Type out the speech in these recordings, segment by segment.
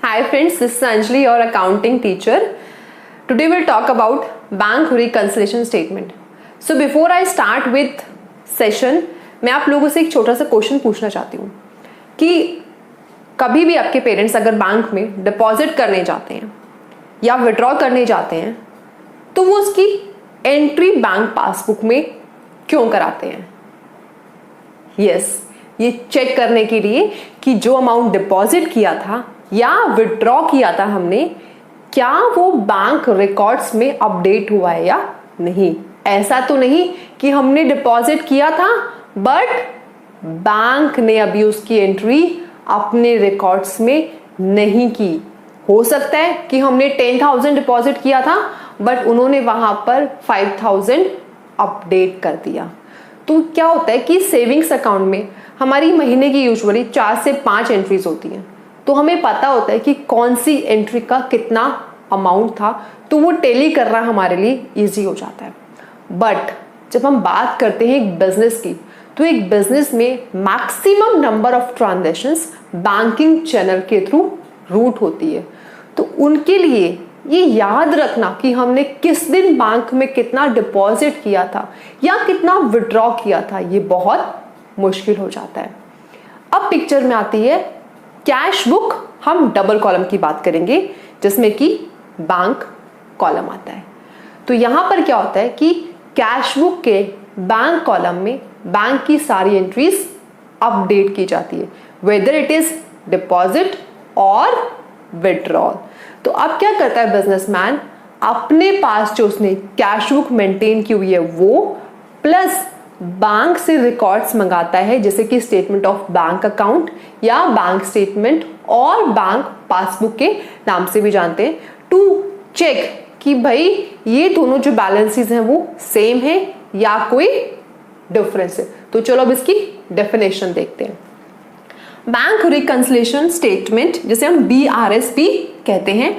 Hi friends, this is Anjali, your accounting teacher. Today we'll talk about bank reconciliation statement. So before I start with session, मैं आप लोगों से एक छोटा सा क्वेश्चन पूछना चाहती हूँ कि कभी भी आपके पेरेंट्स अगर बैंक में डिपॉजिट करने जाते हैं या विड्रॉ करने जाते हैं तो वो उसकी एंट्री बैंक पासबुक में क्यों कराते हैं? यस, ये चेक करने के लिए कि जो अमाउंट डिपॉजिट किया था या विड्रॉ किया था हमने, क्या वो बैंक रिकॉर्ड्स में अपडेट हुआ है या नहीं। ऐसा तो नहीं कि हमने डिपॉजिट किया था बट बैंक ने अभी उसकी एंट्री अपने रिकॉर्ड्स में नहीं की। हो सकता है कि हमने 10,000 डिपॉजिट किया था बट उन्होंने वहां पर 5,000 अपडेट कर दिया। तो क्या होता है कि सेविंग्स अकाउंट में हमारी महीने की यूजुअली 4 से 5 एंट्रीज होती हैं, तो हमें पता होता है कि कौन सी एंट्री का कितना अमाउंट था, तो वो टैली करना हमारे लिए इजी हो जाता है। बट जब हम बात करते हैं एक बिजनेस की, तो एक बिजनेस में maximum number of transactions banking channel के थ्रू रूट होती है। तो उनके लिए ये याद रखना कि हमने किस दिन बैंक में कितना डिपॉजिट किया था या कितना विड्रॉ किया था, ये बहुत मुश्किल हो जाता है। अब पिक्चर में आती है कैश बुक। हम डबल कॉलम की बात करेंगे जिसमें कि बैंक कॉलम आता है। तो यहां पर क्या होता है कि कैश बुक के बैंक कॉलम में बैंक की सारी एंट्रीज अपडेट की जाती है, वेदर इट इज डिपॉजिट और विड्रॉल। तो अब क्या करता है बिजनेसमैन, अपने पास जो उसने कैश बुक मेंटेन की हुई है वो प्लस बैंक से रिकॉर्ड्स मंगाता है, जैसे कि स्टेटमेंट ऑफ बैंक अकाउंट या बैंक स्टेटमेंट और बैंक पासबुक के नाम से भी जानते हैं, टू चेक कि भाई ये दोनों जो बैलेंसेस हैं वो सेम है या कोई डिफरेंस है। तो चलो अब इसकी डेफिनेशन देखते हैं। बैंक रिकंसिलिएशन स्टेटमेंट, जिसे हम BRS भी कहते हैं,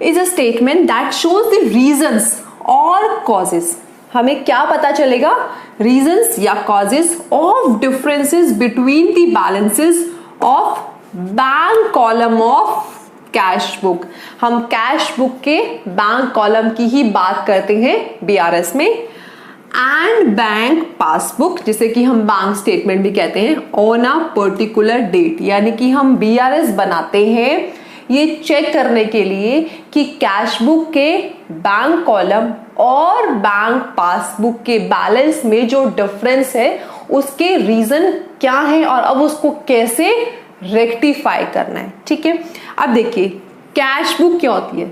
is a statement that shows the reasons और कॉजेस। हमें क्या पता चलेगा? रीजंस या causes of differences between the balances of bank column of cash book. हम कैश बुक के बैंक कॉलम की ही बात करते हैं BRS में। एंड बैंक पासबुक, जिसे कि हम बैंक स्टेटमेंट भी कहते हैं, ऑन अ पर्टिकुलर डेट। यानी कि हम BRS बनाते हैं ये चेक करने के लिए कि कैश बुक के बैंक कॉलम और बैंक पासबुक के बैलेंस में जो डिफरेंस है उसके रीजन क्या है और अब उसको कैसे रेक्टिफाई करना है। ठीक है, अब देखिए कैश बुक क्या होती है।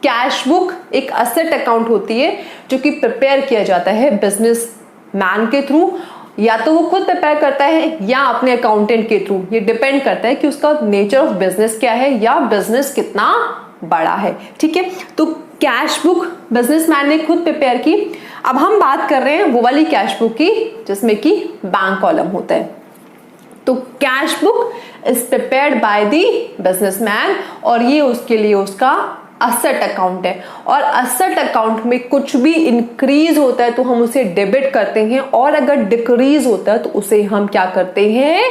कैश बुक एक असेट अकाउंट होती है जो कि प्रिपेयर किया जाता है बिजनेस मैन के थ्रू, या तो वो खुद प्रिपेयर करता है या अपने अकाउंटेंट के थ्रू। ये डिपेंड करता है कि उसका नेचर ऑफ बिजनेस क्या है या बिजनेस कितना बड़ा है। ठीक है, तो कैश बुक बिजनेसमैन ने खुद प्रिपेयर की। अब हम बात कर रहे हैं वो वाली कैश बुक की जिसमें कि बैंक कॉलम होता है। तो cash book is prepared by the businessman और ये उसके लिए उसका असेट अकाउंट है। और असेट अकाउंट में कुछ भी इंक्रीज होता है तो हम उसे डेबिट करते हैं, और अगर डिक्रीज होता है तो उसे हम क्या करते हैं?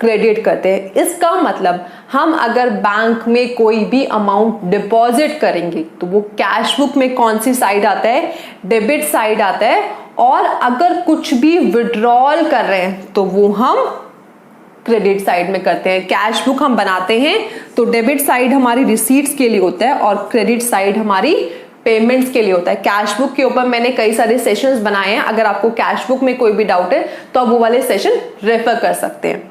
क्रेडिट करते हैं। इसका मतलब हम अगर बैंक में कोई भी अमाउंट डिपॉजिट करेंगे तो वो कैश बुक में कौन सी साइड आता है? डेबिट साइड आता है। और अगर कुछ भी विड्रॉल कर रहे हैं तो वो हम क्रेडिट साइड में करते हैं। कैश बुक हम बनाते हैं तो डेबिट साइड हमारी रिसीट्स के लिए होता है और क्रेडिट साइड हमारी पेमेंट्स के लिए होता है। कैश बुक के ऊपर मैंने कई सारे सेशंस बनाए हैं, अगर आपको कैश बुक में कोई भी डाउट है तो आप वो वाले सेशन रेफर कर सकते हैं।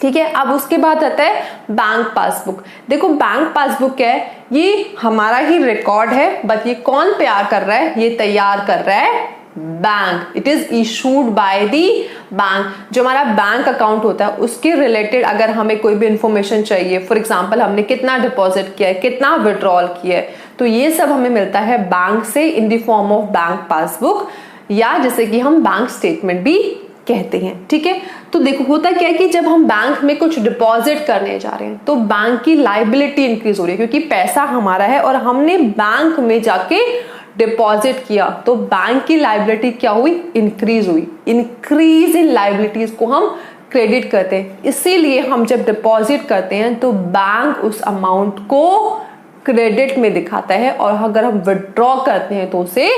ठीक है, अब उसके बाद आता है बैंक पासबुक। देखो बैंक पासबुक क्या है? ये हमारा ही रिकॉर्ड है, बट ये कौन तैयार कर रहा है? ये तैयार कर रहा है bank. It is issued by the bank. जो हमारा बैंक अकाउंट होता है उसके रिलेटेड अगर हमें कोई भी इंफॉर्मेशन चाहिए, फॉर एग्जांपल हमने कितना डिपॉजिट किया है, कितना विड्रॉल किया है, तो ये सब हमें मिलता है बैंक से in the form of bank passbook, या जैसे कि हम बैंक स्टेटमेंट भी कहते हैं। ठीक है, तो देखो होता क्या है कि जब हम बैंक में कुछ डिपॉजिट करने जा रहे हैं तो बैंक की लायबिलिटी इंक्रीज हो रही है, क्योंकि पैसा हमारा है और हमने बैंक में जाके डिपॉजिट किया, तो बैंक की लायबिलिटी क्या हुई? इंक्रीज हुई। इंक्रीज इन लायबिलिटीज को हम क्रेडिट करते हैं। इसीलिए हम जब डिपॉजिट करते हैं तो बैंक उस अमाउंट को क्रेडिट में दिखाता है, और अगर हम विड्रॉ करते हैं तो उसे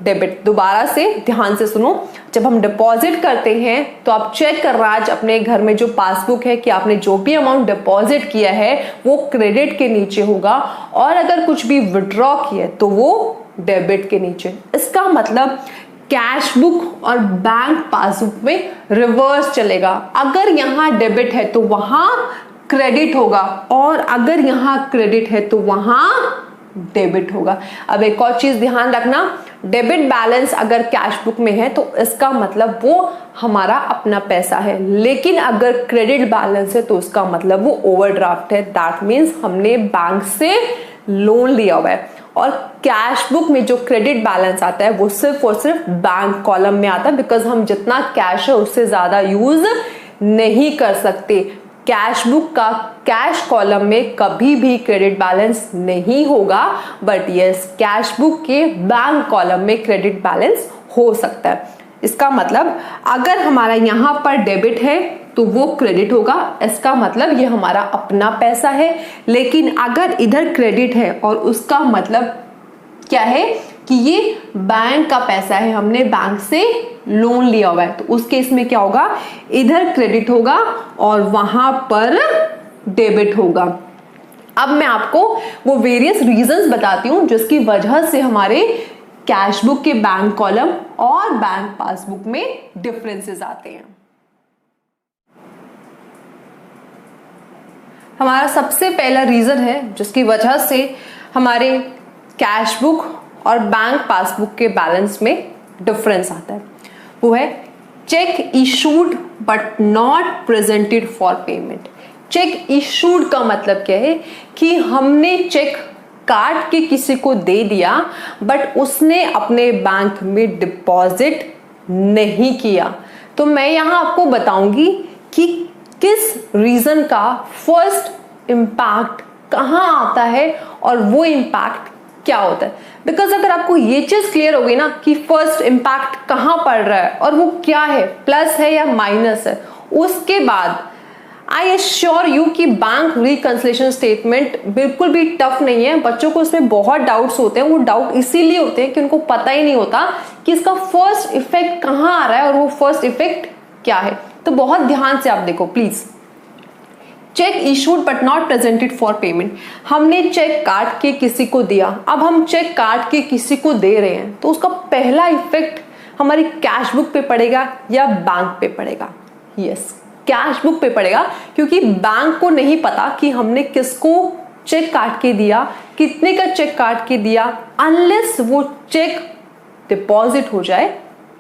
डेबिट। दोबारा से ध्यान से सुनो, जब हम डिपॉजिट करते हैं तो आप चेक कर रहा आज अपने घर में जो पासबुक है कि आपने जो भी अमाउंट डिपॉजिट किया है वो क्रेडिट के नीचे होगा, और अगर कुछ भी विड्रॉ किया तो वो डेबिट के नीचे। इसका मतलब कैश बुक और बैंक पासबुक में रिवर्स चलेगा। अगर यहाँ डेबिट है तो वहां क्रेडिट होगा, और अगर यहाँ क्रेडिट है तो वहां डेबिट होगा। अब एक और चीज ध्यान रखना, डेबिट बैलेंस अगर कैश बुक में है तो इसका मतलब वो हमारा अपना पैसा है, लेकिन अगर क्रेडिट बैलेंस है तो उसका मतलब वो ओवरड्राफ्ट है। दैट मीन्स हमने बैंक से लोन लिया हुआ है। और कैश बुक में जो क्रेडिट बैलेंस आता है वो सिर्फ और सिर्फ बैंक कॉलम में आता है, बिकॉज हम जितना कैश है उससे ज्यादा यूज नहीं कर सकते। कैश बुक का कैश कॉलम में कभी भी क्रेडिट बैलेंस नहीं होगा, बट यस कैश बुक के बैंक कॉलम में क्रेडिट बैलेंस हो सकता है। इसका मतलब अगर हमारा यहाँ पर डेबिट है तो वो क्रेडिट होगा, इसका मतलब ये हमारा अपना पैसा है। लेकिन अगर इधर क्रेडिट है और उसका मतलब क्या है कि ये बैंक का पैसा है, हमने बैंक से लोन लिया हुआ है, तो उस केस में क्या होगा, इधर क्रेडिट होगा और वहां पर डेबिट होगा। अब मैं आपको वो वेरियस रीजंस बताती हूं जिसकी वजह से हमारे कैश बुक के बैंक कॉलम और बैंक पासबुक में डिफरेंसेस आते हैं। हमारा सबसे पहला रीजन है जिसकी वजह से हमारे कैश बुक और बैंक पासबुक के बैलेंस में डिफरेंस आता है, वो है check issued but not presented for payment. Check issued का मतलब क्या है कि हमने चेक काट के किसी को दे दिया बट उसने अपने बैंक में डिपॉजिट नहीं किया। तो मैं यहां आपको बताऊंगी कि किस रीजन का फर्स्ट इंपैक्ट कहां आता है और वो इंपैक्ट क्या होता है। बिकॉज अगर आपको ये चीज क्लियर हो गई ना कि फर्स्ट इंपैक्ट कहां पड़ रहा है और वो क्या है, प्लस है या माइनस है, उसके बाद आई एश्योर यू कि बैंक रिकंसिलिएशन स्टेटमेंट बिल्कुल भी टफ नहीं है। बच्चों को इसमें बहुत डाउट्स होते हैं, वो डाउट इसीलिए होते हैं कि उनको पता ही नहीं होता कि इसका फर्स्ट इफेक्ट कहां आ रहा है और वो फर्स्ट इफेक्ट क्या है। तो बहुत ध्यान से आप देखो please. Check issued but not presented for payment, हमने चेक काट के किसी को दिया, अब हम चेक काट के किसी को दे रहे हैं, तो उसका पहला इफेक्ट हमारी कैश बुक पे पड़ेगा या बैंक पे पड़ेगा। यस, कैश बुक पे पड़ेगा, क्योंकि बैंक को नहीं पता कि हमने किसको चेक काट के दिया, कितने का चेक काट के दिया, अनलेस वो चेक डिपॉजिट हो जाए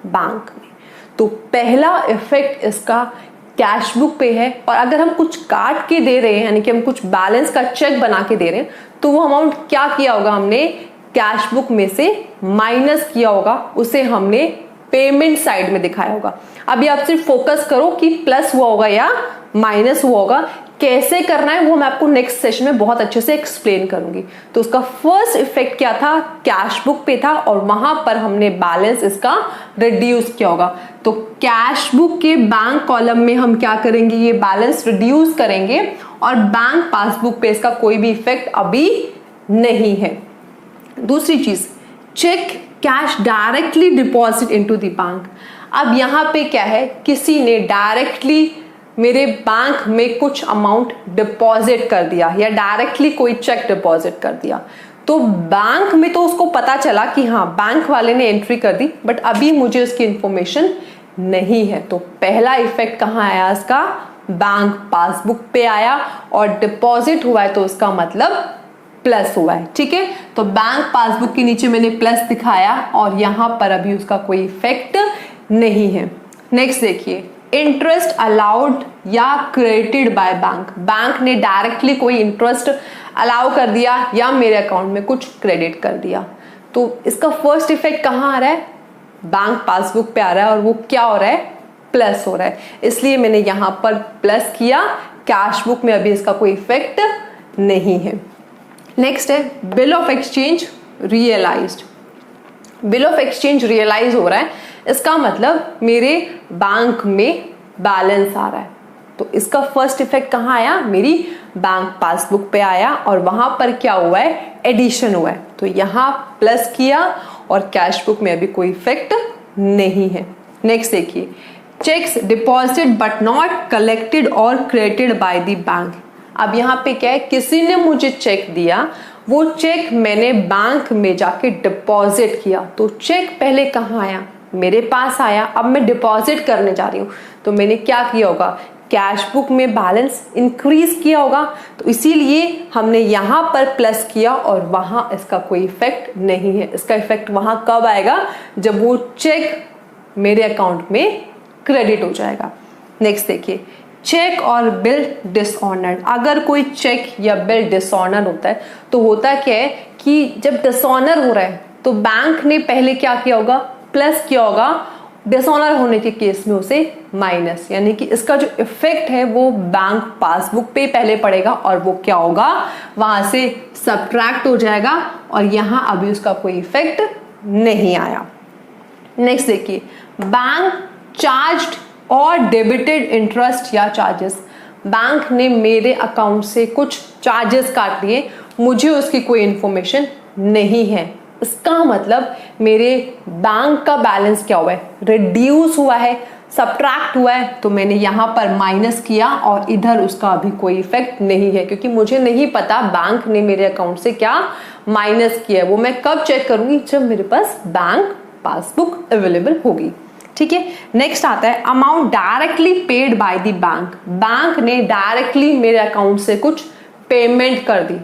बैंक में। तो पहला इफेक्ट इसका कैश बुक पे है। और अगर हम कुछ काट के दे रहे हैं, यानी कि हम कुछ बैलेंस का चेक बना के दे रहे हैं, तो वो अमाउंट क्या किया होगा, हमने कैश बुक में से माइनस किया होगा, उसे हमने पेमेंट साइड में दिखाया होगा। अभी आप सिर्फ फोकस करो कि प्लस हुआ होगा या माइनस हुआ होगा, कैसे करना है वो मैं आपको नेक्स्ट सेशन में बहुत अच्छे से एक्सप्लेन करूंगी। तो उसका फर्स्ट इफेक्ट क्या था, कैश बुक पे था, और वहां पर हमने बैलेंस इसका रिड्यूस किया होगा। तो कैश बुक के बैंक कॉलम में हम क्या करेंगे, ये बैलेंस रिड्यूस करेंगे, और बैंक पासबुक पे इसका कोई भी इफेक्ट अभी नहीं है। दूसरी चीज, cheque cash directly deposit into the bank. अब यहां पे क्या है, किसी ने डायरेक्टली मेरे बैंक में कुछ अमाउंट डिपॉजिट कर दिया या डायरेक्टली कोई चेक डिपॉजिट कर दिया, तो बैंक में तो उसको पता चला कि हाँ बैंक वाले ने एंट्री कर दी, बट अभी मुझे उसकी इंफॉर्मेशन नहीं है। तो पहला इफेक्ट कहाँ आया इसका, बैंक पासबुक पे आया, और डिपॉजिट हुआ है तो उसका मतलब प्लस हुआ है। ठीक है, तो बैंक पासबुक के नीचे मैंने प्लस दिखाया और यहां पर अभी उसका कोई इफेक्ट नहीं है। नेक्स्ट देखिए, इंटरेस्ट अलाउड या क्रेडिटेड बाय बैंक। बैंक ने डायरेक्टली कोई इंटरेस्ट अलाउ कर दिया या मेरे अकाउंट में कुछ क्रेडिट कर दिया, तो इसका फर्स्ट इफेक्ट कहां आ रहा है, बैंक पासबुक पे आ रहा है, और वो क्या हो रहा है, प्लस हो रहा है। इसलिए मैंने यहां पर प्लस किया, कैश बुक में अभी इसका कोई इफेक्ट नहीं है। नेक्स्ट है bill of exchange realised. Bill of exchange realise हो रहा है, इसका मतलब मेरे बैंक में बैलेंस आ रहा है। तो इसका फर्स्ट इफेक्ट कहाँ आया, मेरी बैंक पासबुक पे आया और वहां पर क्या हुआ है, एडिशन हुआ है। तो यहाँ प्लस किया और कैश बुक में अभी कोई इफेक्ट नहीं है। नेक्स्ट देखिए, checks deposited but not collected और क्रेडिटेड बाय द बैंक। अब यहाँ पे क्या है, किसी ने मुझे चेक दिया, वो चेक मैंने बैंक में जाके डिपॉजिट किया। तो चेक पहले कहाँ आया, मेरे पास आया। अब मैं डिपॉजिट करने जा रही हूँ, तो मैंने क्या किया होगा, कैश बुक में बैलेंस इंक्रीज किया होगा। तो इसीलिए हमने यहाँ पर प्लस किया और वहाँ इसका कोई इफेक्ट नहीं है। इसका इफेक्ट वहाँ कब आएगा, जब वो चेक मेरे अकाउंट में क्रेडिट हो जाएगा। नेक्स्ट देखिए, चेक और बिल डिसऑनर्ड। अगर कोई चेक या बिल डिसऑनर होता है तो होता क्या है कि जब डिसऑनर हो रहा है तो बैंक ने पहले क्या किया होगा, प्लस किया होगा, डिसऑनर होने के केस में उसे माइनस, यानी कि इसका जो इफेक्ट है वो बैंक पासबुक पे पहले पड़ेगा और वो क्या होगा, वहां से सब्ट्रैक्ट हो जाएगा और यहां अभी उसका कोई इफेक्ट नहीं आया। नेक्स्ट देखिए, बैंक चार्ज्ड और डेबिटेड इंटरेस्ट या चार्जेस। बैंक ने मेरे अकाउंट से कुछ चार्जेस काट लिए, मुझे उसकी कोई इंफॉर्मेशन नहीं है। इसका मतलब मेरे बैंक का बैलेंस क्या हुआ है, रिड्यूस हुआ है, सब्ट्रैक्ट हुआ है। तो मैंने यहाँ पर माइनस किया और इधर उसका अभी कोई इफेक्ट नहीं है, क्योंकि मुझे नहीं पता बैंक ने मेरे अकाउंट से क्या माइनस किया है। वो मैं कब चेक करूंगी, जब मेरे पास बैंक पासबुक अवेलेबल होगी। ठीक है, नेक्स्ट आता है amount directly paid by the bank. Bank ने डायरेक्टली मेरे अकाउंट से कुछ पेमेंट कर दी,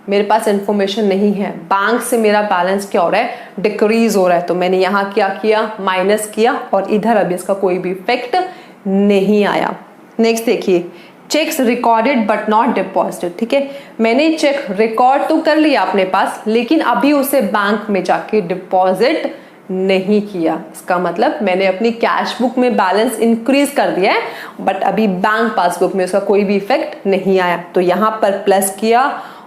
मेरे पास इंफॉर्मेशन नहीं है, बैंक से मेरा बैलेंस क्या हो रहा है, डिक्रीज हो रहा है। तो मैंने यहाँ क्या किया, माइनस किया और इधर अभी इसका कोई भी इफेक्ट नहीं आया। नेक्स्ट देखिए, cheques recorded but not deposited. ठीक है, मैंने चेक रिकॉर्ड तो कर लिया अपने पास, लेकिन अभी उसे बैंक में जाके डिपॉजिट नहीं किया। इसका मतलब मैंने अपनी कैश बुक में बैलेंस इंक्रीज कर दिया है, बट अभी बैंक पासबुक में उसका कोई भी इफेक्ट नहीं आया। तो यहां पर प्लस किया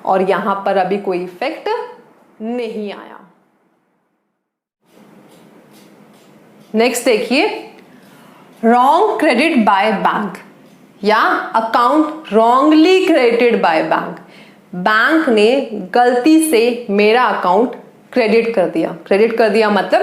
और यहां पर अभी कोई इफेक्ट नहीं आया। नेक्स्ट देखिए, रॉन्ग क्रेडिट बाय बैंक या account wrongly credited by bank. Bank ने गलती से मेरा अकाउंट क्रेडिट कर दिया। क्रेडिट कर दिया मतलब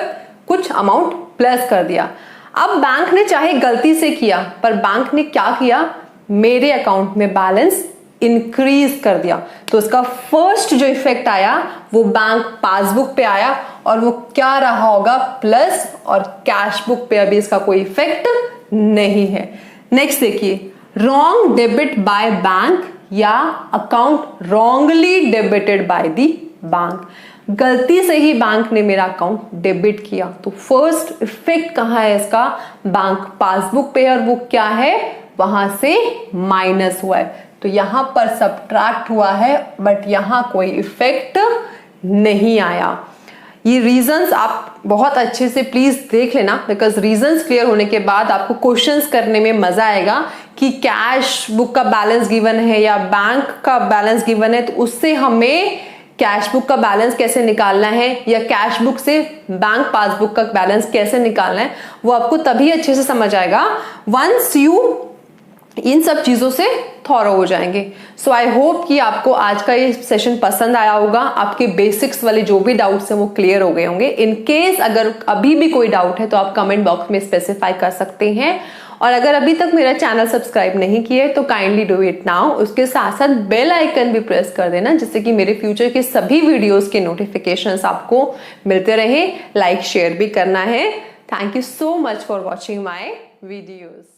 कुछ अमाउंट प्लस कर दिया। अब बैंक ने चाहे गलती से किया, पर बैंक ने क्या किया, मेरे अकाउंट में बैलेंस इंक्रीज कर दिया। तो इसका फर्स्ट जो इफेक्ट आया वो बैंक पासबुक पे आया और वो क्या रहा होगा, प्लस, और कैश बुक पे अभी इसका कोई इफेक्ट नहीं है। नेक्स्ट देखिए, रॉन्ग डेबिट बाय बैंक या account wrongly debited by the bank. गलती से ही बैंक ने मेरा अकाउंट डेबिट किया। तो फर्स्ट इफेक्ट कहाँ है इसका, बैंक पासबुक पे, और वो क्या है, वहां से माइनस हुआ है। तो यहां पर सब्ट्रैक्ट हुआ है, बट यहां कोई इफेक्ट नहीं आया। ये रीजंस आप बहुत अच्छे से प्लीज देख लेना, बिकॉज रीजंस क्लियर होने के बाद आपको क्वेश्चंस करने में मजा आएगा कि कैश बुक का बैलेंस गिवन है या बैंक का बैलेंस गिवन है, तो उससे हमें कैश बुक का बैलेंस कैसे निकालना है या कैश बुक से बैंक पासबुक का बैलेंस कैसे निकालना है, वो आपको तभी अच्छे से समझ आएगा वंस यू इन सब चीजों से थॉरो हो जाएंगे। सो आई होप कि आपको आज का ये सेशन पसंद आया होगा, आपके बेसिक्स वाले जो भी डाउट्स हैं वो क्लियर हो गए होंगे। इन केस अगर अभी भी कोई डाउट है तो आप कमेंट बॉक्स में स्पेसिफाई कर सकते हैं, और अगर अभी तक मेरा चैनल सब्सक्राइब नहीं किया है तो काइंडली डू इट नाउ। उसके साथ साथ बेल आइकन भी प्रेस कर देना, जिससे कि मेरे फ्यूचर के सभी वीडियोस के नोटिफिकेशंस आपको मिलते रहे। लाइक शेयर भी करना है। Thank you so much for watching my videos.